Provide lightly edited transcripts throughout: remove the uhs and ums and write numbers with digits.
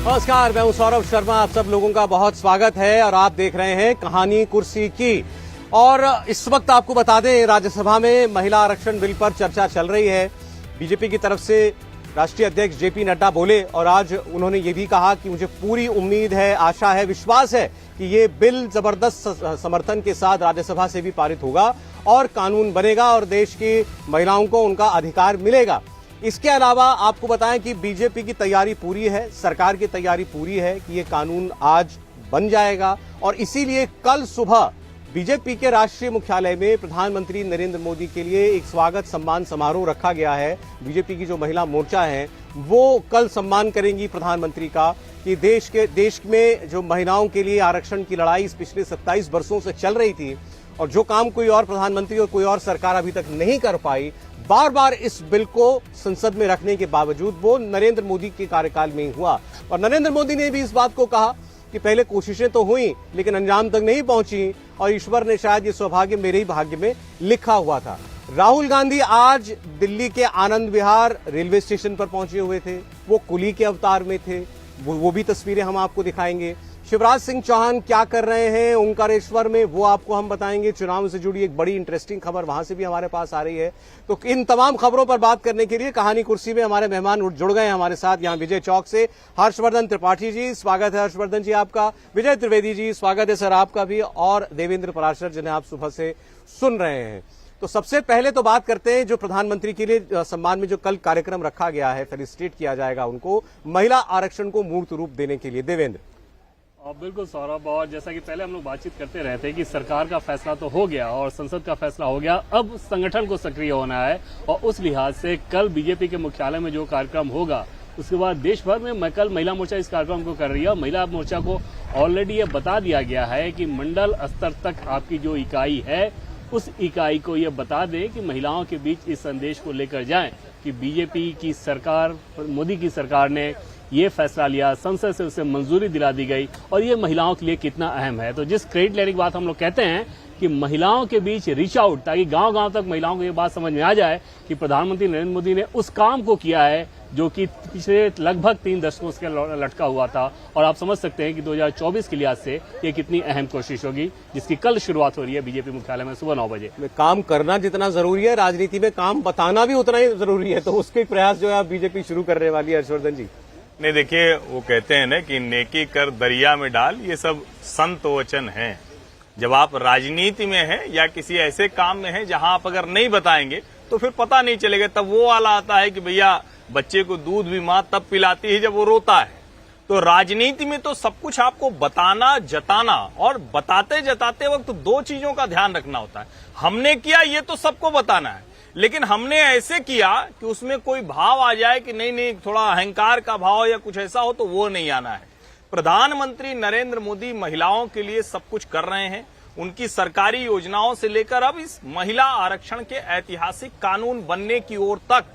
नमस्कार, मैं हूं सौरभ शर्मा। आप सब लोगों का बहुत स्वागत है और आप देख रहे हैं कहानी कुर्सी की। और इस वक्त आपको बता दें, राज्यसभा में महिला आरक्षण बिल पर चर्चा चल रही है। बीजेपी की तरफ से राष्ट्रीय अध्यक्ष जेपी नड्डा बोले और आज उन्होंने ये भी कहा कि मुझे पूरी उम्मीद है, आशा है, विश्वास है कि ये बिल जबरदस्त समर्थन के साथ राज्यसभा से भी पारित होगा और कानून बनेगा और देश की महिलाओं को उनका अधिकार मिलेगा। इसके अलावा आपको बताएं कि बीजेपी की तैयारी पूरी है, सरकार की तैयारी पूरी है कि ये कानून आज बन जाएगा और इसीलिए कल सुबह बीजेपी के राष्ट्रीय मुख्यालय में प्रधानमंत्री नरेंद्र मोदी के लिए एक स्वागत सम्मान समारोह रखा गया है। बीजेपी की जो महिला मोर्चा है वो कल सम्मान करेंगी प्रधानमंत्री का कि देश में जो महिलाओं के लिए आरक्षण की लड़ाई इस पिछले 27 वर्षों से चल रही थी और जो काम कोई और प्रधानमंत्री और कोई और सरकार अभी तक नहीं कर पाई, बार बार इस बिल को संसद में रखने के बावजूद वो नरेंद्र मोदी के कार्यकाल में ही हुआ। और नरेंद्र मोदी ने भी इस बात को कहा कि पहले कोशिशें तो हुई लेकिन अंजाम तक नहीं पहुंची और ईश्वर ने शायद ये सौभाग्य मेरे ही भाग्य में लिखा हुआ था। राहुल गांधी आज दिल्ली के आनंद विहार रेलवे स्टेशन पर पहुंचे हुए थे। वो कुली के अवतार में थे, वो भी तस्वीरें हम आपको दिखाएंगे। शिवराज सिंह चौहान क्या कर रहे हैं ओंकारेश्वर में, वो आपको हम बताएंगे। चुनाव से जुड़ी एक बड़ी इंटरेस्टिंग खबर वहां से भी हमारे पास आ रही है। तो इन तमाम खबरों पर बात करने के लिए कहानी कुर्सी में हमारे मेहमान जुड़ गए हैं हमारे साथ। यहाँ विजय चौक से हर्षवर्धन त्रिपाठी जी, स्वागत है हर्षवर्धन जी आपका। विजय त्रिवेदी जी, स्वागत है सर आपका भी। और देवेंद्र पराशर जिन्हें आप सुबह से सुन रहे हैं। तो सबसे पहले तो बात करते हैं जो प्रधानमंत्री के लिए सम्मान में जो कल कार्यक्रम रखा गया है, फेलिसिटेट किया जाएगा उनको महिला आरक्षण को मूर्त रूप देने के लिए। देवेंद्र। बिल्कुल सौरभ, और जैसा कि पहले हम लोग बातचीत करते रहे थे कि सरकार का फैसला तो हो गया और संसद का फैसला हो गया, अब संगठन को सक्रिय होना है और उस लिहाज से कल बीजेपी के मुख्यालय में जो कार्यक्रम होगा उसके बाद देश भर में कल महिला मोर्चा इस कार्यक्रम को कर रही है। महिला मोर्चा को ऑलरेडी ये बता दिया गया है कि मंडल स्तर तक आपकी जो इकाई है उस इकाई को ये बता दें कि महिलाओं के बीच इस संदेश को लेकर जाएं कि बीजेपी की सरकार, मोदी की सरकार ने ये फैसला लिया, संसद से उसे मंजूरी दिला दी गई और ये महिलाओं के लिए कितना अहम है। तो जिस क्रेडिट लेने की बात हम लोग कहते हैं कि महिलाओं के बीच रीच आउट, ताकि गांव-गांव तक महिलाओं को ये बात समझ में आ जाए कि प्रधानमंत्री नरेंद्र मोदी ने उस काम को किया है जो कि पिछले लगभग 3 दशकों से लटका हुआ था। और आप समझ सकते हैं कि 2024 के लिहाज से ये कितनी अहम कोशिश होगी, जिसकी कल शुरुआत हो रही है बीजेपी मुख्यालय में सुबह 9 बजे। काम करना जितना जरूरी है, राजनीति में काम बताना भी उतना ही जरूरी है। तो उसके प्रयास जो है बीजेपी शुरू करने वाली है। हर्षवर्धन जी। नहीं, देखिए वो कहते हैं ना कि नेकी कर दरिया में डाल, ये सब संत वचन हैं। जब आप राजनीति में हैं या किसी ऐसे काम में हैं जहां आप अगर नहीं बताएंगे तो फिर पता नहीं चलेगा। तब वो वाला आता है कि भैया बच्चे को दूध भी मां तब पिलाती है जब वो रोता है। तो राजनीति में तो सब कुछ आपको बताना, जताना, और बताते जताते वक्त 2 चीजों का ध्यान रखना होता है। हमने किया ये तो सबको बताना है, लेकिन हमने ऐसे किया कि उसमें कोई भाव आ जाए कि नहीं थोड़ा अहंकार का भाव या कुछ ऐसा हो, तो वो नहीं आना है। प्रधानमंत्री नरेंद्र मोदी महिलाओं के लिए सब कुछ कर रहे हैं। उनकी सरकारी योजनाओं से लेकर अब इस महिला आरक्षण के ऐतिहासिक कानून बनने की ओर तक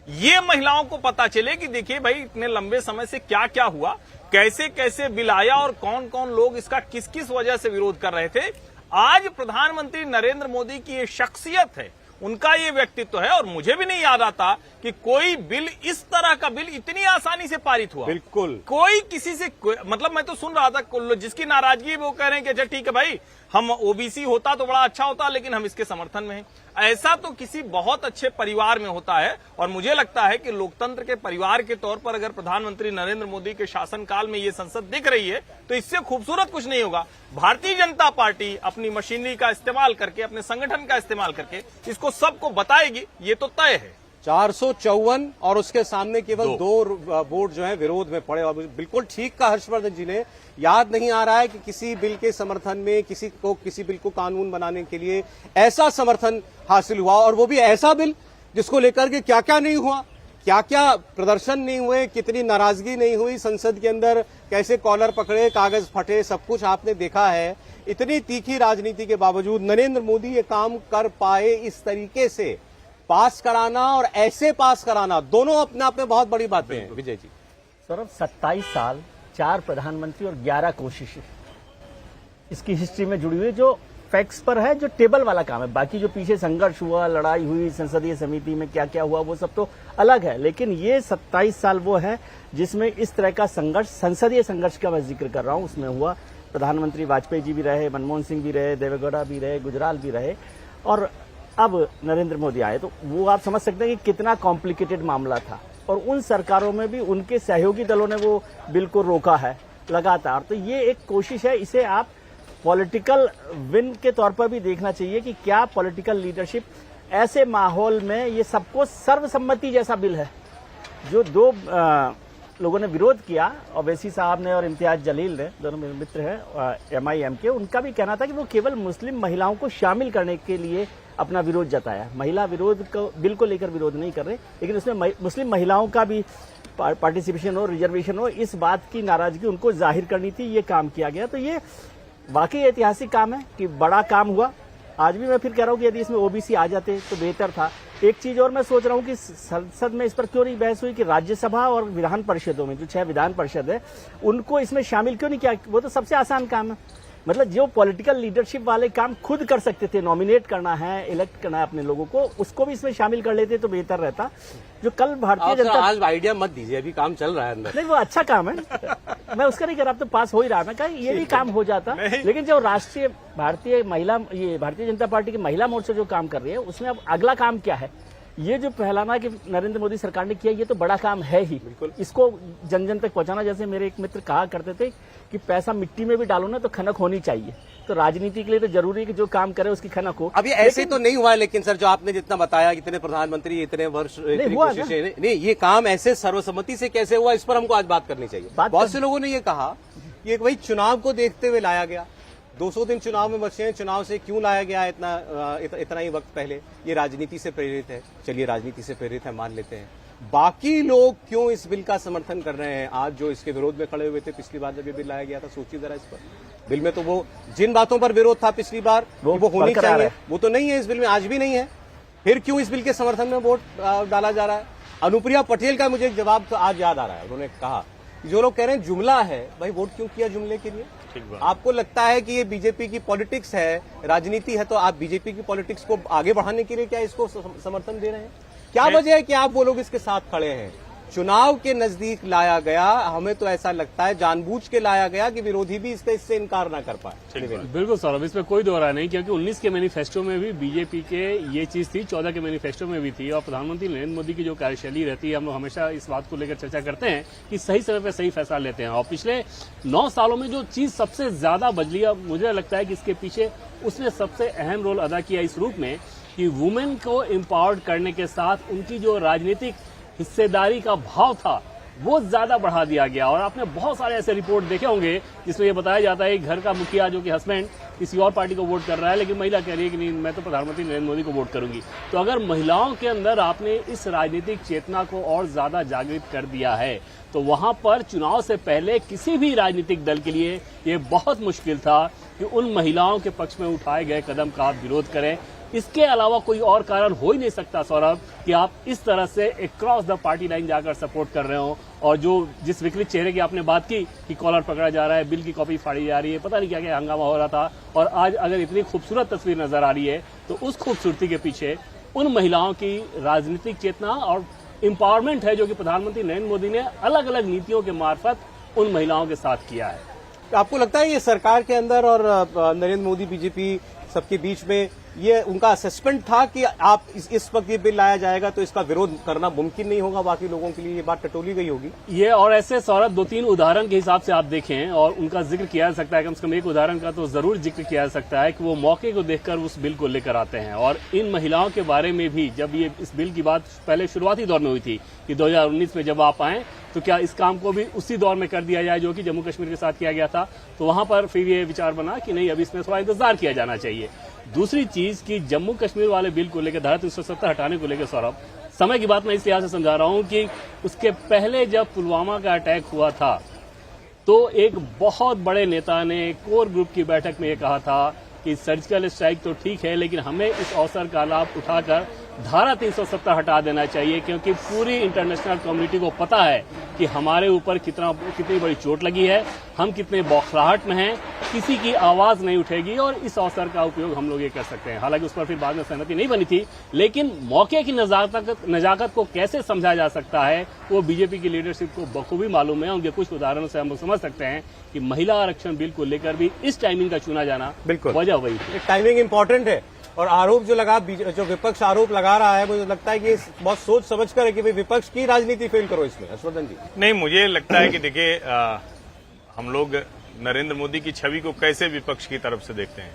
ये महिलाओं को पता चले कि देखिए भाई इतने लंबे समय से क्या क्या हुआ, कैसे कैसे बिल आया और कौन कौन लोग इसका किस किस वजह से विरोध कर रहे थे। आज प्रधानमंत्री नरेंद्र मोदी की ये शख्सियत है, उनका ये व्यक्तित्व है। और मुझे भी नहीं याद आता कि कोई बिल, इस तरह का बिल इतनी आसानी से पारित हुआ। बिल्कुल कोई किसी से मतलब मैं तो सुन रहा था जिसकी नाराजगी वो कह रहे हैं कि अच्छा ठीक है भाई, हम ओबीसी होता तो बड़ा अच्छा होता लेकिन हम इसके समर्थन में हैं। ऐसा तो किसी बहुत अच्छे परिवार में होता है। और मुझे लगता है कि लोकतंत्र के परिवार के तौर पर अगर प्रधानमंत्री नरेंद्र मोदी के शासनकाल में ये संसद दिख रही है तो इससे खूबसूरत कुछ नहीं होगा। भारतीय जनता पार्टी अपनी मशीनरी का इस्तेमाल करके, अपने संगठन का इस्तेमाल करके इसको सबको बताएगी, ये तो तय है। 454 और उसके सामने केवल 2 वोट जो है विरोध में पड़े। और बिल्कुल ठीक कहा हर्षवर्धन जी ने, याद नहीं आ रहा है कि किसी बिल के समर्थन में किसी बिल को कानून बनाने के लिए ऐसा समर्थन हासिल हुआ, और वो भी ऐसा बिल जिसको लेकर के क्या क्या नहीं हुआ, क्या क्या प्रदर्शन नहीं हुए, कितनी नाराजगी नहीं हुई संसद के अंदर, कैसे कॉलर पकड़े, कागज फटे, सब कुछ आपने देखा है। इतनी तीखी राजनीति के बावजूद नरेंद्र मोदी ये काम कर पाए, इस तरीके से पास कराना और ऐसे पास कराना, दोनों अपने आप में बहुत बड़ी बातें हैं। विजय जी। सौरभ, 27 साल, 4 प्रधानमंत्री और 11 कोशिशें इसकी हिस्ट्री में जुड़ी हुई, जो फैक्ट्स पर है जो टेबल वाला काम है। बाकी जो पीछे संघर्ष हुआ, लड़ाई हुई संसदीय समिति में, क्या क्या हुआ, वो सब तो अलग है। लेकिन ये 27 साल वो है जिसमें इस तरह का संघर्ष, संसदीय संघर्ष का मैं जिक्र कर रहा हूं, उसमें हुआ। प्रधानमंत्री वाजपेयी जी भी रहे, मनमोहन सिंह भी रहे, देवेगौड़ा भी रहे, गुजराल भी रहे, और अब नरेंद्र मोदी आए। तो वो आप समझ सकते हैं कि कितना कॉम्प्लिकेटेड मामला था। और उन सरकारों में भी उनके सहयोगी दलों ने वो बिल को रोका है लगातार। तो ये एक कोशिश है, इसे आप पॉलिटिकल विन के तौर पर भी देखना चाहिए कि क्या पॉलिटिकल लीडरशिप ऐसे माहौल में, ये सबको सर्वसम्मति जैसा बिल है, जो दो लोगों ने विरोध किया, ओवैसी साहब ने और इम्तियाज जलील ने, दोनों मेरे मित्र हैं MIM के, उनका भी कहना था कि वो केवल मुस्लिम महिलाओं को शामिल करने के लिए अपना विरोध जताया। महिला विरोध को, बिल को लेकर विरोध नहीं कर रहे, लेकिन उसमें मुस्लिम महिलाओं का भी पार्टिसिपेशन हो, रिजर्वेशन हो, इस बात की नाराजगी उनको जाहिर करनी थी। ये काम किया गया। तो ये वाकई ऐतिहासिक काम है कि बड़ा काम हुआ। आज भी मैं फिर कह रहा हूं कि यदि इसमें OBC आ जाते तो बेहतर था। एक चीज और मैं सोच रहा हूं कि संसद में इस पर क्यों नहीं बहस हुई कि राज्यसभा और विधान परिषदों में, जो 6 विधान परिषद है, उनको इसमें शामिल क्यों नहीं किया। वो तो सबसे आसान काम है। मतलब जो पॉलिटिकल लीडरशिप वाले काम खुद कर सकते थे, नॉमिनेट करना है, इलेक्ट करना है अपने लोगों को, उसको भी इसमें शामिल कर लेते तो बेहतर रहता। जो कल भारतीय जनता, आज आइडिया मत दीजिए, अभी काम चल रहा है अंदर। नहीं, वो अच्छा काम है, मैं उसका नहीं कर रहा, अब तो पास हो ही रहा है। मैं कहा ये भी काम हो जाता, लेकिन जो राष्ट्रीय भारतीय जनता पार्टी की महिला मोर्चा जो काम कर रही है, उसमें अब अगला काम क्या है, ये जो फैलाना कि नरेंद्र मोदी सरकार ने किया, ये तो बड़ा काम है ही। इसको जन जन तक पहुंचाना, जैसे मेरे एक मित्र कहा करते थे कि पैसा मिट्टी में भी डालो ना तो खनक होनी चाहिए। तो राजनीति के लिए तो जरूरी है कि जो काम करे उसकी खनक हो। अभी ऐसे तो नहीं हुआ है, लेकिन सर जो आपने जितना बताया, इतने प्रधानमंत्री, इतने वर्ष, इतनी कोशिशें, नहीं, ये काम ऐसे सर्वसम्मति से कैसे हुआ, इस पर हमको आज बात करनी चाहिए। बहुत से लोगों ने ये कहा कि भाई चुनाव को देखते हुए लाया गया, 200 दिन चुनाव में बचे हैं, चुनाव से क्यों लाया गया इतना ही वक्त पहले, ये राजनीति से प्रेरित है। चलिए राजनीति से प्रेरित है, मान लेते हैं। बाकी लोग क्यों इस बिल का समर्थन कर रहे हैं आज, जो इसके विरोध में खड़े हुए थे पिछली बार जब ये बिल लाया गया था? सोचिए जरा इस पर। बिल में तो वो जिन बातों पर विरोध था पिछली बार, वो होनी चाहिए, वो तो नहीं है इस बिल में, आज भी नहीं है। फिर क्यों इस बिल के समर्थन में वोट डाला जा रहा है? अनुप्रिया पटेल का मुझे एक जवाब तो आज याद आ रहा है। उन्होंने कहा, जो लोग कह रहे हैं जुमला है, भाई वोट क्यों किया जुमले के लिए? आपको लगता है कि ये बीजेपी की पॉलिटिक्स है, राजनीति है, तो आप बीजेपी की पॉलिटिक्स को आगे बढ़ाने के लिए क्या इसको समर्थन दे रहे हैं? क्या वजह है कि आप वो लोग इसके साथ खड़े हैं? चुनाव के नजदीक लाया गया, हमें तो ऐसा लगता है जानबूझ के लाया गया कि विरोधी भी इससे इनकार ना कर पाए। बिल्कुल सौरभ, इसमें कोई दो राय नहीं, क्योंकि 19 के मैनिफेस्टो में भी बीजेपी के ये चीज थी, 14 के मैनिफेस्टो में भी थी। और प्रधानमंत्री नरेंद्र मोदी की जो कार्यशैली रहती है, हम लोग हमेशा इस बात को लेकर चर्चा करते हैं कि सही समय पर सही फैसला लेते हैं। और पिछले 9 सालों में जो चीज सबसे ज्यादा बदली, मुझे लगता है कि इसके पीछे उसने सबसे अहम रोल अदा किया इस रूप में कि वुमेन को एम्पावर्ड करने के साथ उनकी जो राजनीतिक हिस्सेदारी का भाव था वो ज्यादा बढ़ा दिया गया। और आपने बहुत सारे ऐसे रिपोर्ट देखे होंगे जिसमें ये बताया जाता है कि घर का मुखिया जो कि हस्बैंड किसी और पार्टी को वोट कर रहा है, लेकिन महिला कह रही है कि नहीं, मैं तो प्रधानमंत्री नरेंद्र मोदी को वोट करूंगी। तो अगर महिलाओं के अंदर आपने इस राजनीतिक चेतना को और ज्यादा जागृत कर दिया है, तो वहां पर चुनाव से पहले किसी भी राजनीतिक दल के लिए ये बहुत मुश्किल था कि उन महिलाओं के पक्ष में उठाए गए कदम का आप विरोध करें। इसके अलावा कोई और कारण हो ही नहीं सकता सौरभ कि आप इस तरह से अक्रॉस द पार्टी लाइन जाकर सपोर्ट कर रहे हो। और जो जिस विकृत चेहरे की आपने बात की कि कॉलर पकड़ा जा रहा है, बिल की कॉपी फाड़ी जा रही है, पता नहीं क्या क्या हंगामा हो रहा था, और आज अगर इतनी खूबसूरत तस्वीर नजर आ रही है, तो उस खूबसूरती के पीछे उन महिलाओं की राजनीतिक चेतना और एम्पावरमेंट है जो कि प्रधानमंत्री नरेंद्र मोदी ने अलग अलग नीतियों के मार्फत उन महिलाओं के साथ किया है। आपको लगता है ये सरकार के अंदर और नरेंद्र मोदी, बीजेपी सबके बीच में ये उनका असेसमेंट था कि आप इस वक्त ये बिल लाया जाएगा तो इसका विरोध करना मुमकिन नहीं होगा, बाकी लोगों के लिए ये बात टटोली गई होगी? ये और ऐसे सौरभ 2-3 उदाहरण के हिसाब से आप देखें और उनका जिक्र किया जा सकता है, कम से कम एक उदाहरण का तो जरूर जिक्र किया जा सकता है कि वो मौके को देखकर उस बिल को लेकर आते हैं। और इन महिलाओं के बारे में भी जब ये इस बिल की बात पहले शुरुआती दौर में हुई थी कि 2019 में जब आप आए तो क्या इस काम को भी उसी दौर में कर दिया जाए जो कि जम्मू कश्मीर के साथ किया गया था, तो वहां पर फिर ये विचार बना कि नहीं, अभी इसमें थोड़ा इंतजार किया जाना चाहिए। दूसरी चीज कि जम्मू कश्मीर वाले बिल को लेकर, धारा 370 हटाने को लेकर सौरभ, समय की बात मैं इस लिहाज से समझा रहा हूं कि उसके पहले जब पुलवामा का अटैक हुआ था तो एक बहुत बड़े नेता ने कोर ग्रुप की बैठक में ये कहा था कि सर्जिकल स्ट्राइक तो ठीक है, लेकिन हमें इस अवसर का लाभ उठाकर धारा 370 हटा देना चाहिए, क्योंकि पूरी इंटरनेशनल कम्युनिटी को पता है कि हमारे ऊपर कितनी बड़ी चोट लगी है, हम कितने बौखलाहट में हैं, किसी की आवाज नहीं उठेगी और इस अवसर का उपयोग हम लोग ये कर सकते हैं। हालांकि उस पर फिर बाद में सहमति नहीं बनी थी, लेकिन मौके की नजाकत को कैसे समझा जा सकता है वो बीजेपी की लीडरशिप को बखूबी मालूम है। उनके कुछ उदाहरणों से हम लोग समझ सकते हैं कि महिला आरक्षण बिल को लेकर भी इस टाइमिंग का चुना जाना बिल्कुल वजह वही थी। टाइमिंग इंपॉर्टेंट है और आरोप जो विपक्ष आरोप लगा रहा है, मुझे लगता है कि बहुत सोच समझ कर है कि भाई विपक्ष की राजनीति फेल करो इसमें। हर्षवर्धन जी, नहीं, मुझे लगता है कि देखिए हम लोग नरेंद्र मोदी की छवि को कैसे विपक्ष की तरफ से देखते हैं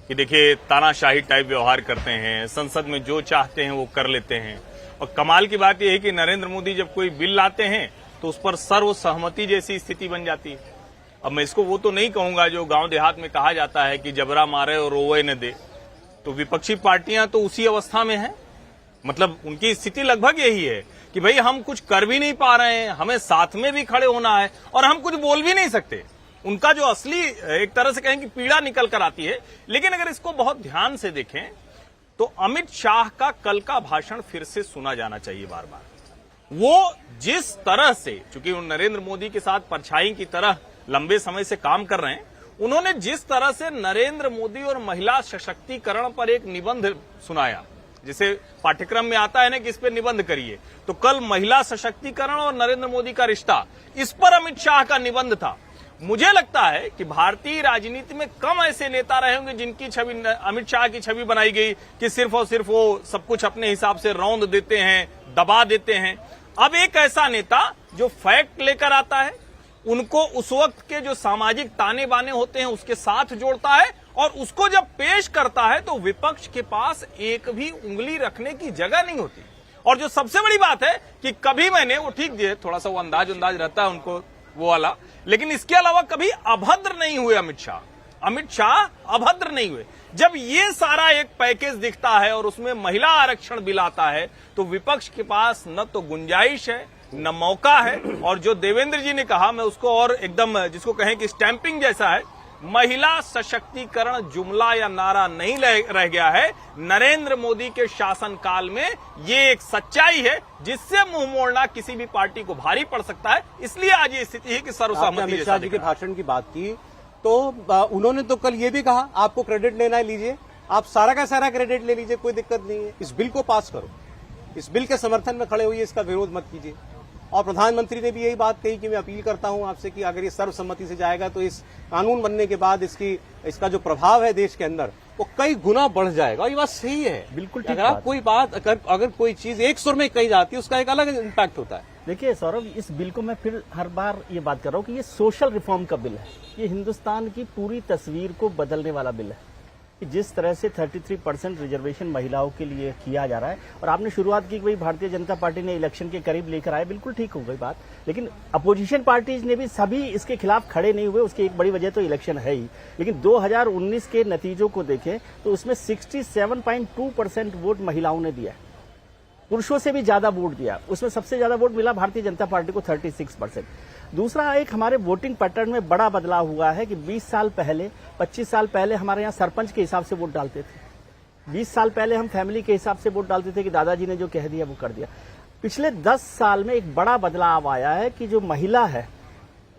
कि देखिए तानाशाही टाइप व्यवहार करते हैं, संसद में जो चाहते हैं वो कर लेते हैं। और कमाल की बात यह है कि नरेंद्र मोदी जब कोई बिल लाते हैं तो उस पर सर्वसहमति जैसी स्थिति बन जाती है। अब मैं इसको वो तो नहीं कहूंगा जो गांव देहात में कहा जाता है कि जबरा मारे और रोवे न दे, तो विपक्षी पार्टियां तो उसी अवस्था में हैं। मतलब उनकी स्थिति लगभग यही है कि भाई हम कुछ कर भी नहीं पा रहे हैं, हमें साथ में भी खड़े होना है और हम कुछ बोल भी नहीं सकते। उनका जो असली एक तरह से कहें कि पीड़ा निकल कर आती है। लेकिन अगर इसको बहुत ध्यान से देखें तो अमित शाह का कल का भाषण फिर से सुना जाना चाहिए बार बार। वो जिस तरह से, चूंकि नरेंद्र मोदी के साथ परछाई की तरह लंबे समय से काम कर रहे हैं, उन्होंने जिस तरह से नरेंद्र मोदी और महिला सशक्तिकरण पर एक निबंध सुनाया, जिसे पाठ्यक्रम में आता है ना कि इस पर निबंध करिए, तो कल महिला सशक्तिकरण और नरेंद्र मोदी का रिश्ता, इस पर अमित शाह का निबंध था। मुझे लगता है कि भारतीय राजनीति में कम ऐसे नेता रहे होंगे जिनकी छवि, अमित शाह की छवि बनाई गई कि सिर्फ और सिर्फ वो सब कुछ अपने हिसाब से रौंद देते हैं, दबा देते हैं। अब एक ऐसा नेता जो फैक्ट लेकर आता है, उनको उस वक्त के जो सामाजिक ताने बाने होते हैं उसके साथ जोड़ता है और उसको जब पेश करता है तो विपक्ष के पास एक भी उंगली रखने की जगह नहीं होती। और जो सबसे बड़ी बात है कि कभी मैंने, वो ठीक है थोड़ा सा वो अंदाज रहता है उनको वो वाला, लेकिन इसके अलावा कभी अभद्र नहीं हुए अमित शाह अभद्र नहीं हुए। जब ये सारा एक पैकेज दिखता है और उसमें महिला आरक्षण बिल आता है तो विपक्ष के पास न तो गुंजाइश है न मौका है। और जो देवेंद्र जी ने कहा, मैं उसको और एकदम जिसको कहें कि स्टैंपिंग जैसा है, महिला सशक्तिकरण जुमला या नारा नहीं रह गया है। नरेंद्र मोदी के शासनकाल में ये एक सच्चाई है जिससे मुंह मोड़ना किसी भी पार्टी को भारी पड़ सकता है। इसलिए आज ये स्थिति है कि सर्वसहमति। अमित शाह जी के भाषण की बात की तो उन्होंने तो कल ये भी कहा, आपको क्रेडिट लेना है लीजिए, आप सारा का सारा क्रेडिट ले लीजिए, कोई दिक्कत नहीं है, इस बिल को पास करो, इस बिल के समर्थन में खड़े होइए, इसका विरोध मत कीजिए। और प्रधानमंत्री ने भी यही बात कही कि मैं अपील करता हूं आपसे कि अगर ये सर्वसम्मति से जाएगा तो इस कानून बनने के बाद इसका जो प्रभाव है देश के अंदर वो कई गुना बढ़ जाएगा। और ये बात सही है, बिल्कुल। अगर आप कोई बात अगर कोई चीज एक सुर में कही जाती है उसका एक अलग इम्पैक्ट होता है। देखिए सौरभ, इस बिल को मैं फिर हर बार ये बात कर रहा हूँ कि ये सोशल रिफॉर्म का बिल है। ये हिंदुस्तान की पूरी तस्वीर को बदलने वाला बिल है कि जिस तरह से 33% रिजर्वेशन महिलाओं के लिए किया जा रहा है। और आपने शुरुआत की कि भाई भारतीय जनता पार्टी ने इलेक्शन के करीब लेकर आए, बिल्कुल ठीक हो गई बात, लेकिन अपोजिशन पार्टीज ने भी सभी इसके खिलाफ खड़े नहीं हुए। उसकी एक बड़ी वजह तो इलेक्शन है ही, लेकिन 2019 के नतीजों को देखें तो उसमें 67.2% वोट महिलाओं ने दिया, पुरुषों से भी ज्यादा वोट दिया। उसमें सबसे ज्यादा वोट मिला भारतीय जनता पार्टी को 36%। दूसरा, एक हमारे वोटिंग पैटर्न में बड़ा बदलाव हुआ है कि 20 साल पहले 25 साल पहले हमारे यहाँ सरपंच के हिसाब से वोट डालते थे। 20 साल पहले हम फैमिली के हिसाब से वोट डालते थे कि दादाजी ने जो कह दिया वो कर दिया। पिछले 10 साल में एक बड़ा बदलाव आया है कि जो महिला है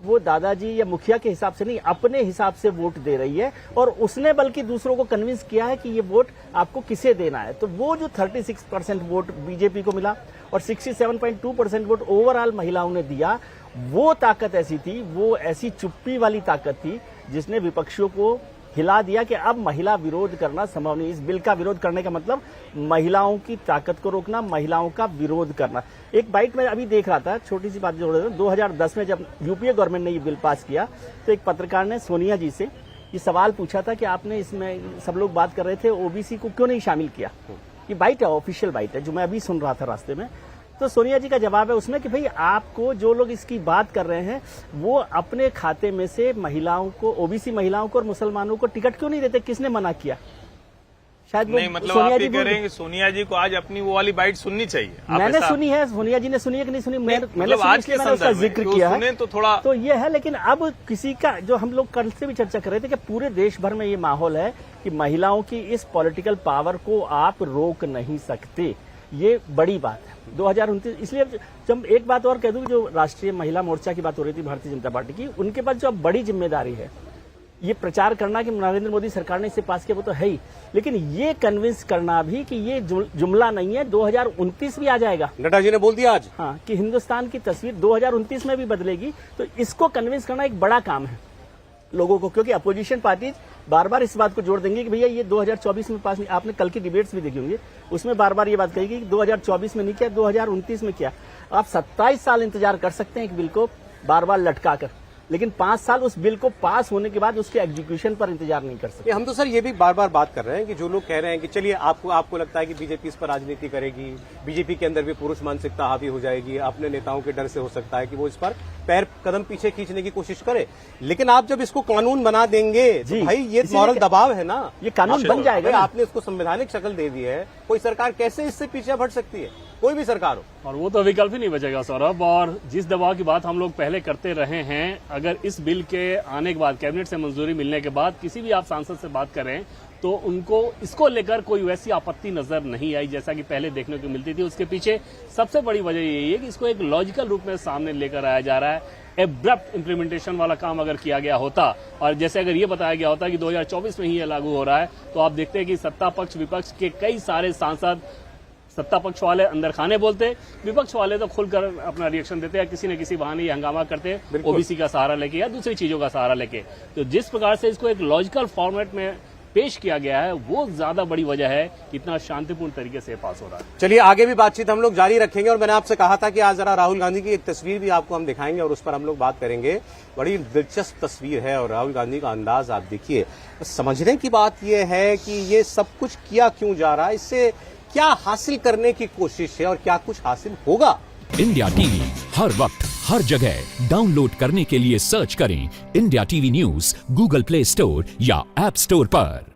वो दादाजी या मुखिया के हिसाब से नहीं, अपने हिसाब से वोट दे रही है और उसने बल्कि दूसरों को कन्विंस किया है कि ये वोट आपको किसे देना है। तो वो जो 36% वोट बीजेपी को मिला और 67.2% वोट ओवरऑल महिलाओं ने दिया, वो ताकत ऐसी थी, वो ऐसी चुप्पी वाली ताकत थी जिसने विपक्षियों को हिला दिया कि अब महिला विरोध करना संभव नहीं। इस बिल का विरोध करने का मतलब महिलाओं की ताकत को रोकना, महिलाओं का विरोध करना। एक बाइट में अभी देख रहा था, छोटी सी बात जोड़ रहा था, 2010 में जब यूपीए गवर्नमेंट ने ये बिल पास किया तो एक पत्रकार ने सोनिया जी से ये सवाल पूछा था कि आपने इसमें, सब लोग बात कर रहे थे ओबीसी को क्यों नहीं शामिल किया। ये बाइट है, ऑफिशियल बाइट है जो मैं अभी सुन रहा था रास्ते में। तो सोनिया जी का जवाब है उसमें कि भाई आपको जो लोग इसकी बात कर रहे हैं वो अपने खाते में से महिलाओं को, ओबीसी महिलाओं को और मुसलमानों को टिकट क्यों नहीं देते, किसने मना किया? शायद नहीं, मतलब आप ये कह रहे हैं कि सोनिया जी को आज अपनी वो वाली बाइट सुननी चाहिए। मैंने सुनी है, सोनिया जी ने सुनी है कि नहीं सुनी, मैंने आज के उसका जिक्र किया है तो थोड़ा तो ये है। लेकिन अब किसी का, जो हम लोग कल से भी चर्चा कर रहे थे कि पूरे देश भर में ये माहौल है कि महिलाओं की इस पॉलिटिकल पावर को आप रोक नहीं सकते। ये बड़ी बात है 2029। इसलिए जब एक बात और कह दूं, जो राष्ट्रीय महिला मोर्चा की बात हो रही थी भारतीय जनता पार्टी की, उनके पास जो अब बड़ी जिम्मेदारी है, ये प्रचार करना कि नरेंद्र मोदी सरकार ने इसे पास किया वो तो है ही, लेकिन ये कन्विंस करना भी कि ये जुमला नहीं है, 2029 भी आ जाएगा। नड्डा जी ने बोल दिया आज हाँ, कि हिंदुस्तान की तस्वीर 2029 में भी बदलेगी, तो इसको कन्विंस करना एक बड़ा काम है लोगों को, क्योंकि अपोजिशन पार्टीज बार बार इस बात को जोड़ देंगे कि भैया ये 2024 में पास नहीं। आपने कल की डिबेट्स भी देखी होंगी, उसमें बार बार ये बात कहेगी कि 2024 में नहीं किया, 2029 में किया। आप 27 साल इंतजार कर सकते हैं एक बिल को बार बार लटका कर, लेकिन 5 साल उस बिल को पास होने के बाद उसके एग्जीक्यूशन पर इंतजार नहीं कर सकते। हम तो सर ये भी बार बार बात कर रहे हैं कि जो लोग कह रहे हैं कि चलिए आपको लगता है कि बीजेपी इस पर राजनीति करेगी, बीजेपी के अंदर भी पुरुष मानसिकता हावी हो जाएगी, अपने नेताओं के डर से हो सकता है कि वो इस पर कदम पीछे खींचने की कोशिश करे, लेकिन आप जब इसको कानून बना देंगे तो भाई ये मॉरल दबाव है ना, ये कानून बन जाएगा। आपने इसको संवैधानिक शक्ल दे दी है, कोई सरकार कैसे इससे पीछे हट सकती है, कोई भी सरकार हो। और वो तो विकल्प ही नहीं बचेगा सौरभ। और जिस दबाव की बात हम लोग पहले करते रहे हैं, अगर इस बिल के आने के बाद, कैबिनेट से मंजूरी मिलने के बाद किसी भी आप सांसद से बात करें तो उनको इसको लेकर कोई वैसी आपत्ति नजर नहीं आई जैसा कि पहले देखने को मिलती थी। उसके पीछे सबसे बड़ी वजह यही है कि इसको एक लॉजिकल रूप में सामने लेकर आया जा रहा है। एब्रप्ट इंप्लीमेंटेशन वाला काम अगर किया गया होता और जैसे अगर ये बताया गया होता कि 2024 में ही ये लागू हो रहा है, तो आप देखते हैं कि सत्ता पक्ष विपक्ष के कई सारे सांसद, सत्ता पक्ष वाले अंदर खाने बोलते, विपक्ष वाले तो खुलकर अपना रिएक्शन देते या किसी न किसी बहाने ये हंगामा करते, ओबीसी का सहारा लेके या दूसरी चीजों का सहारा लेके। तो जिस प्रकार से इसको एक लॉजिकल फॉर्मेट में पेश किया गया है वो ज्यादा बड़ी वजह है कि इतना शांतिपूर्ण तरीके से पास हो रहा है। चलिए आगे भी बातचीत हम लोग जारी रखेंगे और मैंने आपसे कहा था कि आज जरा राहुल गांधी की एक तस्वीर भी आपको हम दिखाएंगे और उस पर हम लोग बात करेंगे। बड़ी दिलचस्प तस्वीर है और राहुल गांधी का अंदाज आप देखिए। समझने की बात यह है कि ये सब कुछ किया क्यों जा रहा है, इससे क्या हासिल करने की कोशिश है और क्या कुछ हासिल होगा। इंडिया टीवी हर वक्त हर जगह डाउनलोड करने के लिए सर्च करें India TV news Google play store या ऐप स्टोर पर।